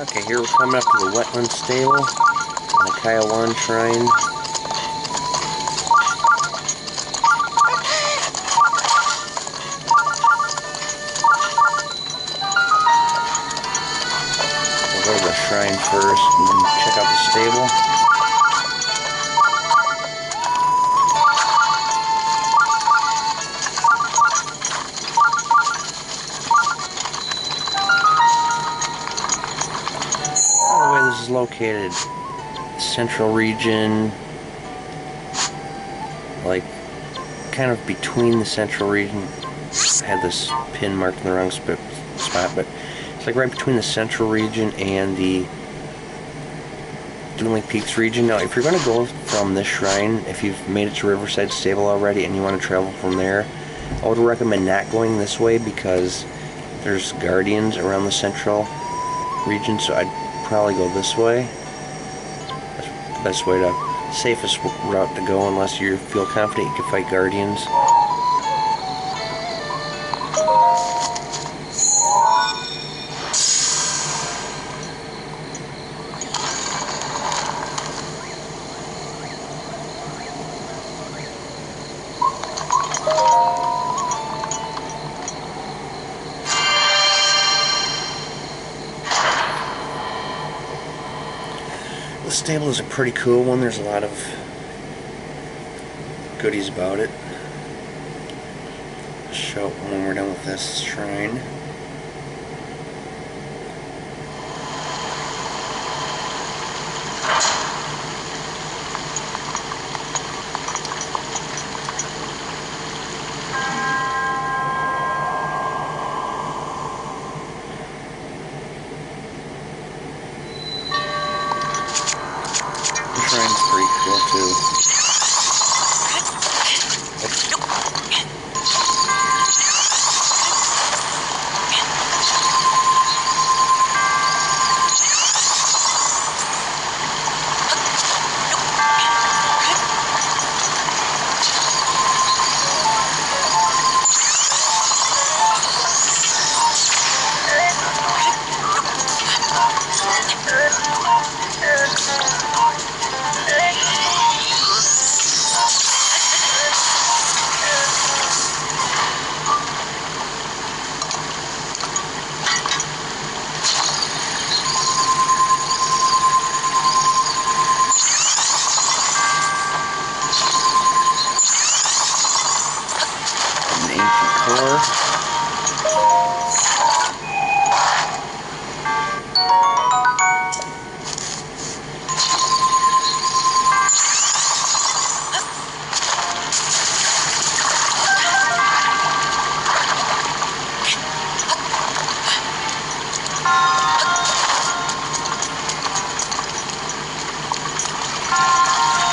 Okay, here we're coming up to the Wetland Stable and the Kaiwan Shrine. We'll go to the shrine first and then check out the stable. By the way, this is located central region, like kind of between the central region. I had this pin marked in the wrong spot, but it's like right between the central region and the Dwindling Peaks region. Now, if you're going to go from this shrine, if you've made it to Riverside Stable already and you want to travel from there, I would recommend not going this way because there's guardians around the central region, so I'd probably go this way. That's the best way to, safest route to go unless you feel confident you can fight guardians. The stable is a pretty cool one. There's a lot of goodies about it. I'll show it when we're done with this shrine. The shrine's pretty cool too.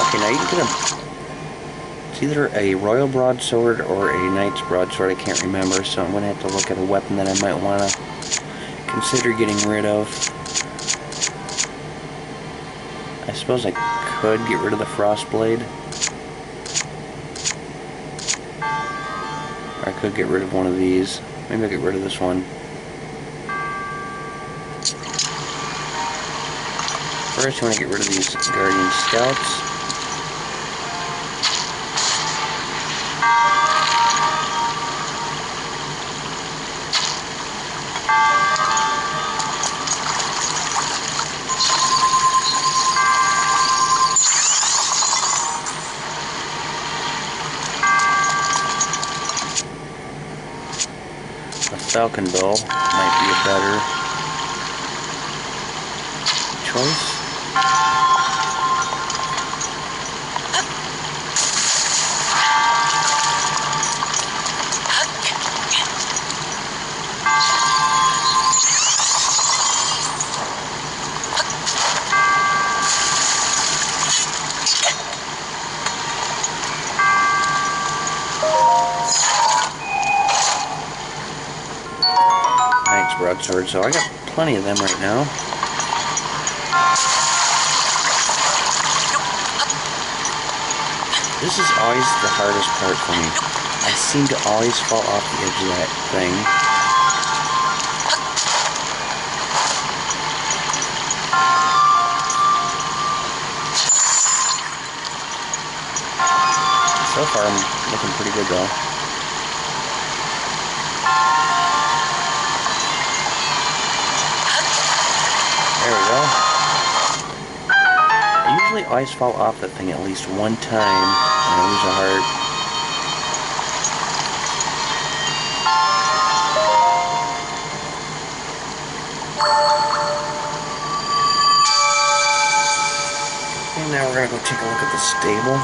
Okay, now you can get it's either a Royal Broadsword or a Knight's Broadsword, I can't remember, so I'm going to have to look at a weapon that I might want to consider getting rid of. I suppose I could get rid of the Frostblade. Or I could get rid of one of these. Maybe I'll get rid of this one. First, you want to get rid of these Guardian Scouts. A Falcon Bow might be a better choice. Knight's Broadsword, so I got plenty of them right now. This is always the hardest part for me. I seem to always fall off the edge of that thing. So far, I'm looking pretty good though. There we go. I usually always fall off that thing at least one time, and I lose a heart. And now we're gonna go take a look at the stable.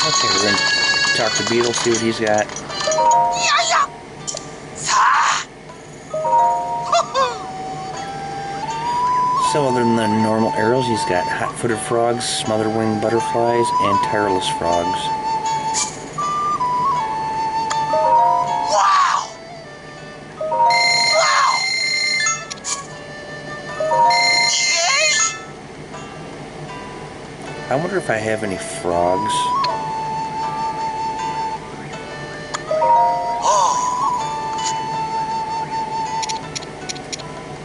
Okay, we're gonna talk to Beetle, see what he's got. So other than the normal arrows, he's got hot-footed frogs, smother-winged butterflies, and tireless frogs. Wow! Wow! Yay! I wonder if I have any frogs.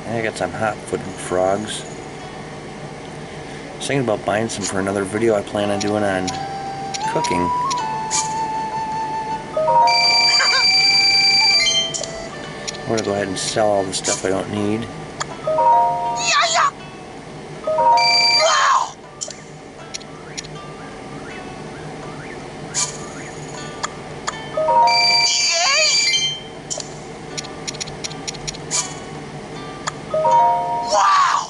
I got some hot-footed frogs. I was thinking about buying some for another video I plan on doing on cooking. I'm gonna go ahead and sell all the stuff I don't need. Wow!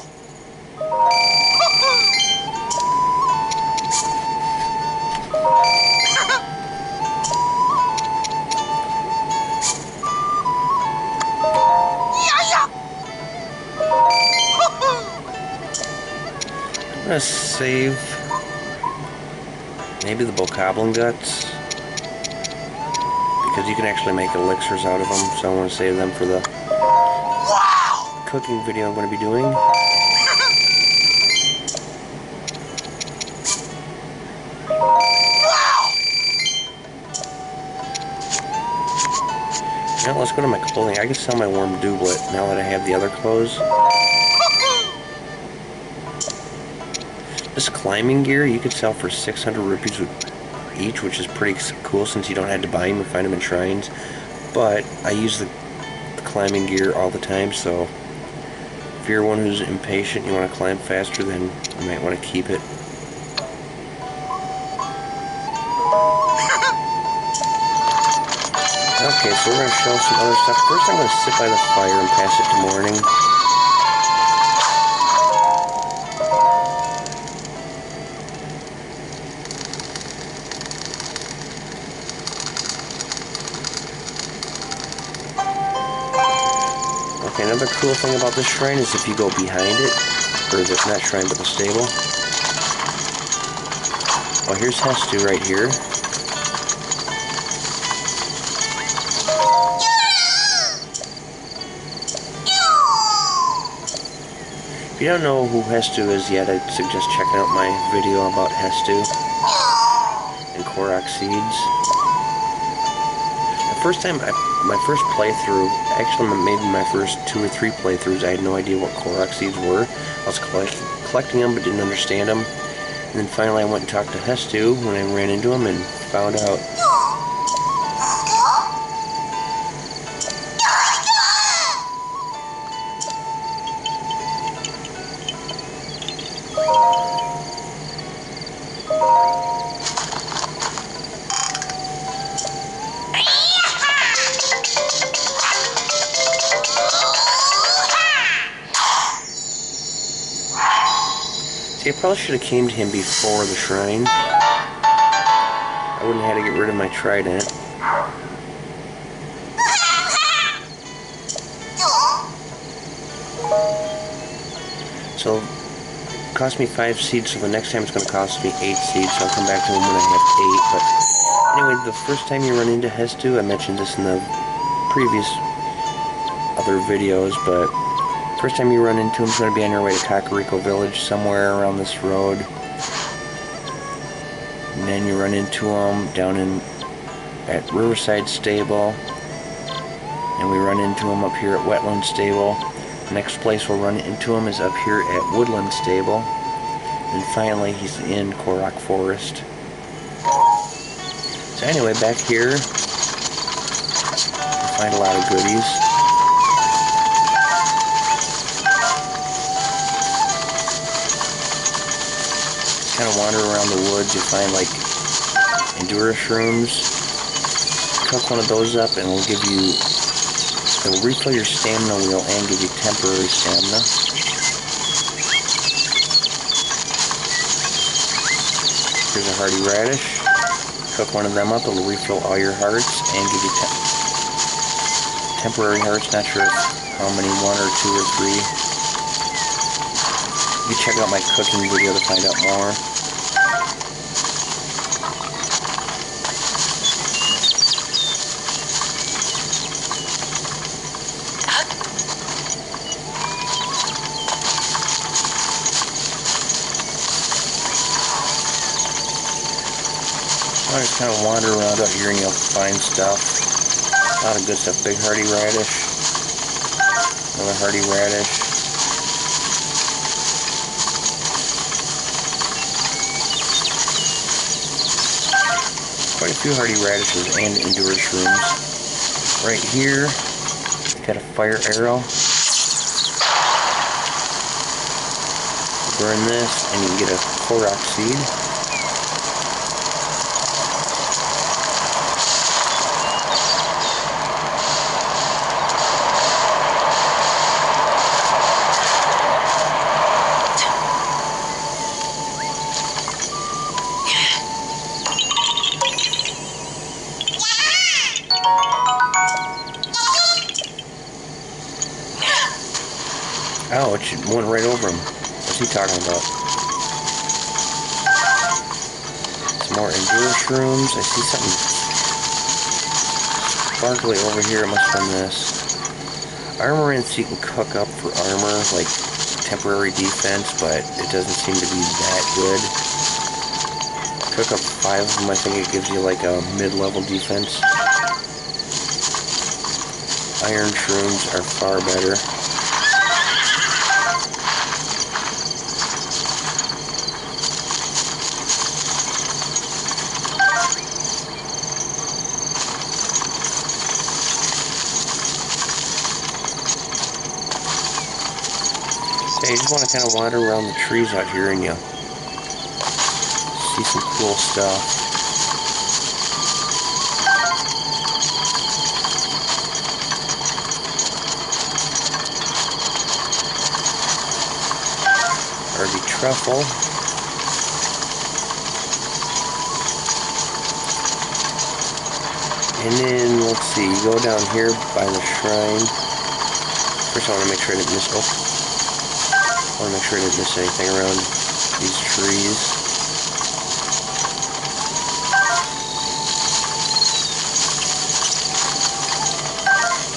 I'm gonna save maybe the bokoblin guts, because you can actually make elixirs out of them, so I want to save them for the cooking video I'm going to be doing. Now let's go to my clothing. I can sell my warm doublet now that I have the other clothes. This climbing gear you could sell for 600 rupees each, which is pretty cool since you don't have to buy them and find them in shrines. But I use the climbing gear all the time, so if you're one who's impatient, you want to climb faster, then you might want to keep it. Okay, so we're going to show some other stuff. First I'm going to sit by the fire and pass it to morning. Okay, another cool thing about this shrine is if you go behind it, or not shrine, but the stable. Oh, here's Hestu right here. If you don't know who Hestu is yet, I'd suggest checking out my video about Hestu and Korok seeds. The first time, my first playthrough, actually maybe my first 2 or 3 playthroughs, I had no idea what Korok seeds were. I was collecting them but didn't understand them. And then finally I went and talked to Hestu when I ran into him and found out. you probably should have came to him before the shrine. I wouldn't have had to get rid of my trident. So, it cost me 5 seeds, so the next time it's going to cost me 8 seeds, so I'll come back to him when I have 8. But anyway, the first time you run into Hestu, I mentioned this in the previous other videos, but first time you run into him is going to be on your way to Kakariko Village, somewhere around this road. And then you run into him down at Riverside Stable. And we run into him up here at Wetland Stable. The next place we'll run into him is up here at Woodland Stable. And finally, he's in Korok Forest. So anyway, back here, you find a lot of goodies. Kind of wander around the woods, you find like Endura shrooms. Cook one of those up and it'll give you, it'll refill your stamina wheel and give you temporary stamina. Here's a hardy radish. Cook one of them up, it'll refill all your hearts and give you temporary hearts. Not sure how many, 1 or 2 or 3. You check out my cooking video to find out more. I just kind of wander around out here and you'll find stuff. A lot of good stuff. Big hardy radish. Another hardy radish. Quite a few hardy radishes and endura shrooms. Right here, got a fire arrow. Burn this and you can get a Korok seed. Ouch, it went right over him. What's he talking about? Some more endura shrooms. I see something sparkly over here. It must have been this. Armorants you can cook up for armor, like temporary defense, but it doesn't seem to be that good. Cook up 5 of them, I think it gives you like a mid-level defense. Iron shrooms are far better. You just want to kind of wander around the trees out here and you see some cool stuff. Hardy truffle. And then, let's see, you go down here by the shrine. First I want to make sure I didn't miss, I want to make sure I didn't miss anything around these trees.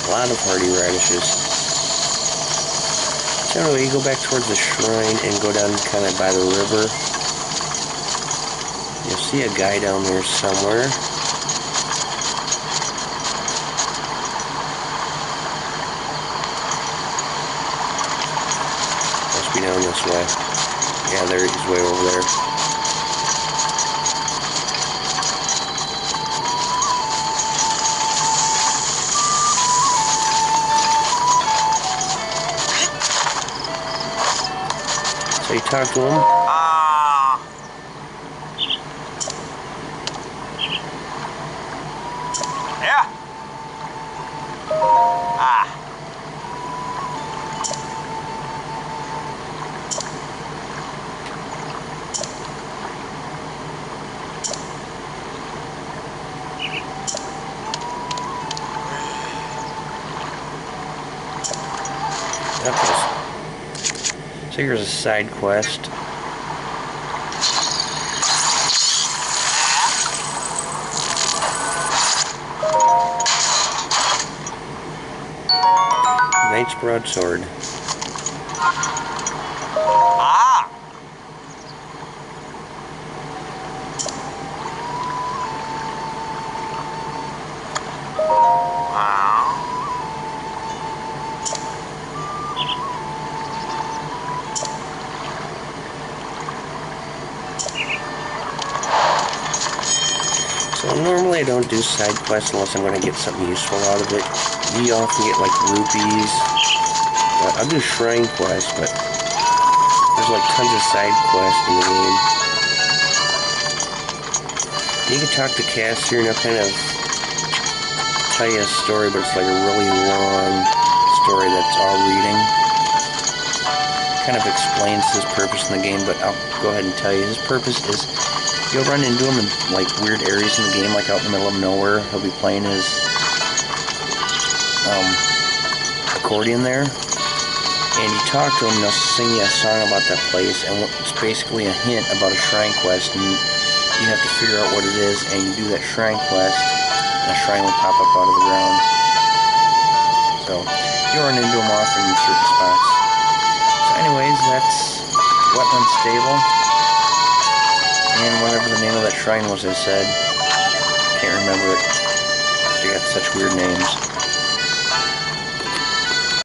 A lot of hardy radishes. So anyway, you go back towards the shrine and go down kind of by the river. You'll see a guy down there somewhere. Down this way. Yeah, there he's way over there. So you talk to him. Yeah. Okay. So here's a side quest. Knight's Broadsword. Ah! So normally I don't do side quests unless I'm going to get something useful out of it. You often get like rupees. I'll do shrine quests, but there's like tons of side quests in the game. You can talk to Cass here and they'll kind of tell you a story, but it's like a really long story that's all reading. Kind of explains his purpose in the game, but I'll go ahead and tell you. His purpose is you'll run into him in like weird areas in the game, like out in the middle of nowhere. He'll be playing his accordion there, and you talk to him and he'll sing you a song about that place, and it's basically a hint about a shrine quest, and you have to figure out what it is, and you do that shrine quest, and a shrine will pop up out of the ground. So you'll run into him often in certain spots. So anyways, that's Wetland Stable. And whatever the name of that shrine was I said. Can't remember it. They got such weird names.